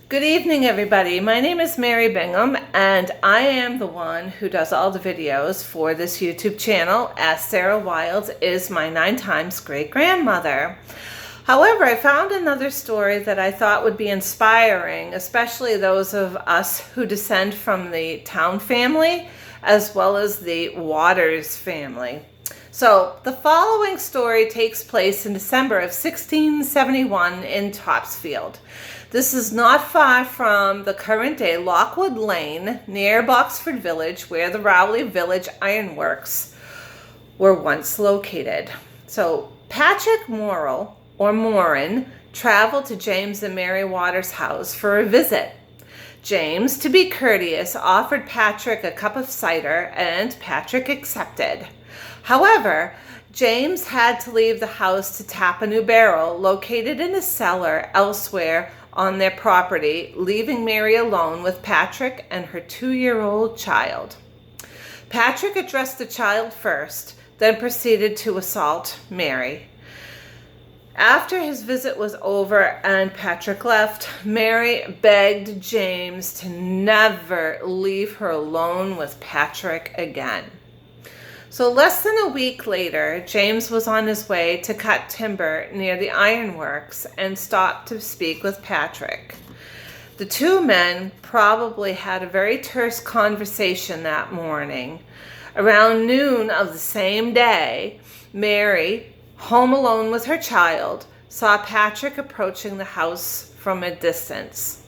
Good evening, everybody. My name is Mary Bingham, and I am the one who does all the videos for this YouTube channel, as Sarah Wilds is my 9 times great-grandmother. However, I found another story that I thought would be inspiring, especially those of us who descend from the Towne family, as well as the Waters family. So, the following story takes place in December of 1671 in Topsfield. This is not far from the current day Lockwood Lane near Boxford Village, where the Rowley Village Ironworks were once located. So Patrick Morrill, or Morin, traveled to James and Mary Waters' house for a visit. James, to be courteous, offered Patrick a cup of cider, and Patrick accepted. However, James had to leave the house to tap a new barrel located in a cellar elsewhere on their property, leaving Mary alone with Patrick and her 2-year-old child. Patrick addressed the child first, then proceeded to assault Mary. After his visit was over and Patrick left, Mary begged James to never leave her alone with Patrick again. So less than a week later, James was on his way to cut timber near the ironworks and stopped to speak with Patrick. The two men probably had a very terse conversation that morning. Around noon of the same day, Mary, home alone with her child, saw Patrick approaching the house from a distance.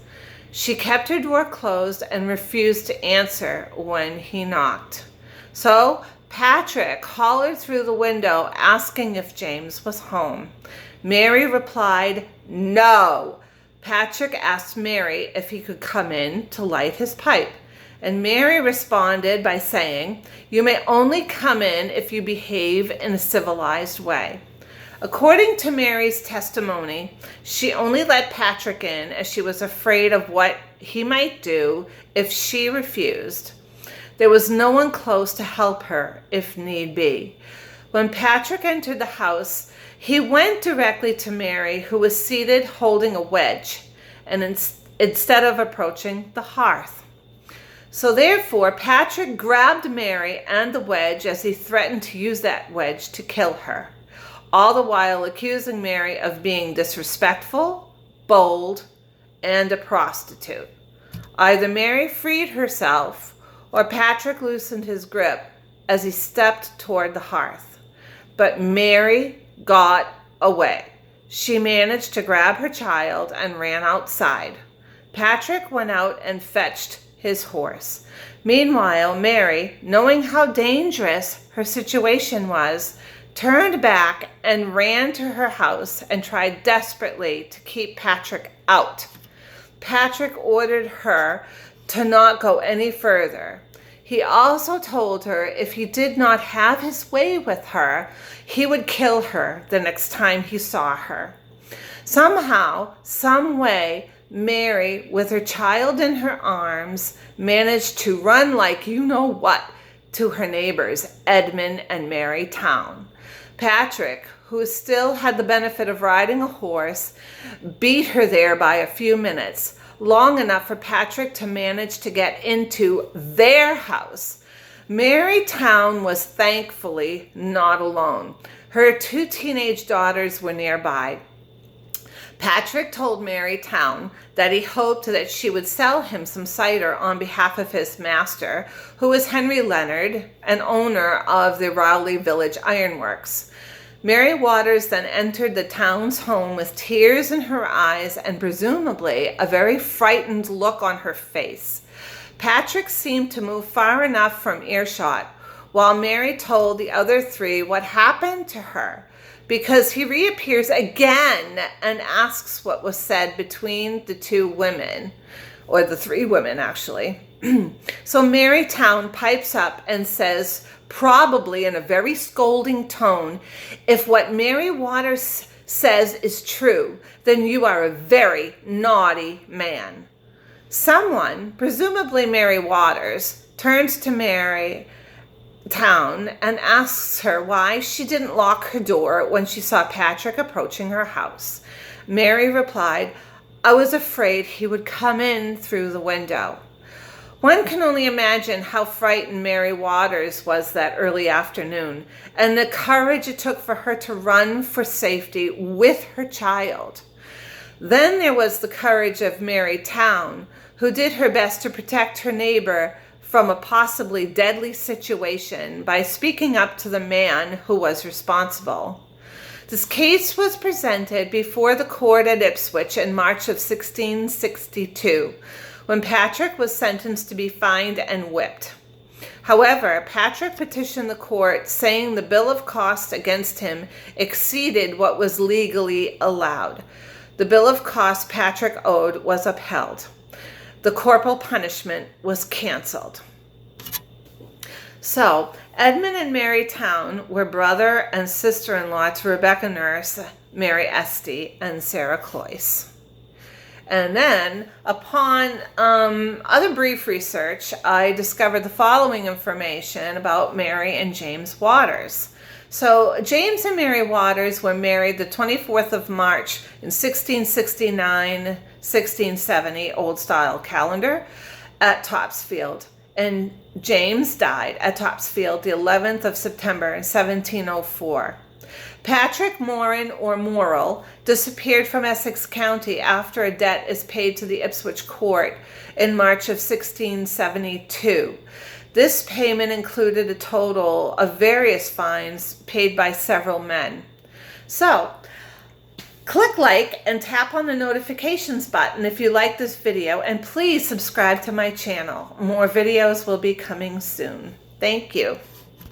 She kept her door closed and refused to answer when he knocked. So Patrick hollered through the window asking if James was home. Mary replied, "No." Patrick asked Mary if he could come in to light his pipe, and Mary responded by saying, "You may only come in if you behave in a civilized way." According to Mary's testimony, she only let Patrick in as she was afraid of what he might do if she refused. There was no one close to help her if need be. When Patrick entered the house, he went directly to Mary, who was seated holding a wedge, and instead of approaching the hearth. So therefore, Patrick grabbed Mary and the wedge as he threatened to use that wedge to kill her, all the while accusing Mary of being disrespectful, bold, and a prostitute. Either Mary freed herself or Patrick loosened his grip as he stepped toward the hearth. But Mary got away. She managed to grab her child and ran outside. Patrick went out and fetched his horse. Meanwhile, Mary, knowing how dangerous her situation was, turned back and ran to her house and tried desperately to keep Patrick out. Patrick ordered her to not go any further. He also told her if he did not have his way with her, he would kill her the next time he saw her. Somehow, some way, Mary, with her child in her arms, managed to run like you know what to her neighbors, Edmund and Mary Towne. Patrick, who still had the benefit of riding a horse, beat her there by a few minutes, long enough for Patrick to manage to get into their house. Mary Towne was thankfully not alone. Her 2 teenage daughters were nearby. Patrick told Mary Towne that he hoped that she would sell him some cider on behalf of his master, who was Henry Leonard, an owner of the Rowley Village Ironworks. Mary Waters then entered the Towne's home with tears in her eyes and presumably a very frightened look on her face. Patrick seemed to move far enough from earshot, while Mary told the other 3 what happened to her, because he reappears again and asks what was said between the 2 women, or the 3 women actually. So Mary Towne pipes up and says, probably in a very scolding tone, "If what Mary Waters says is true, then you are a very naughty man." Someone, presumably Mary Waters, turns to Mary Towne and asks her why she didn't lock her door when she saw Patrick approaching her house. Mary replied, I was afraid he would come in through the window. One can only imagine how frightened Mary Waters was that early afternoon, and the courage it took for her to run for safety with her child. Then there was the courage of Mary Towne, who did her best to protect her neighbor from a possibly deadly situation by speaking up to the man who was responsible. This case was presented before the court at Ipswich in March of 1662, when Patrick was sentenced to be fined and whipped. However, Patrick petitioned the court saying the bill of costs against him exceeded what was legally allowed. The bill of costs Patrick owed was upheld. The corporal punishment was canceled. So, Edmund and Mary Towne were brother and sister-in-law to Rebecca Nurse, Mary Esty, and Sarah Cloyce. And then, upon other brief research, I discovered the following information about Mary and James Waters. So, James and Mary Waters were married the 24th of March in 1669, 1670, Old Style calendar, at Topsfield. And James died at Topsfield the 11th of September in 1704. Patrick Moran, or Morrill, disappeared from Essex County after a debt is paid to the Ipswich court in March of 1672. This payment included a total of various fines paid by several men. So, click like and tap on the notifications button if you like this video, and please subscribe to my channel. More videos will be coming soon. Thank you.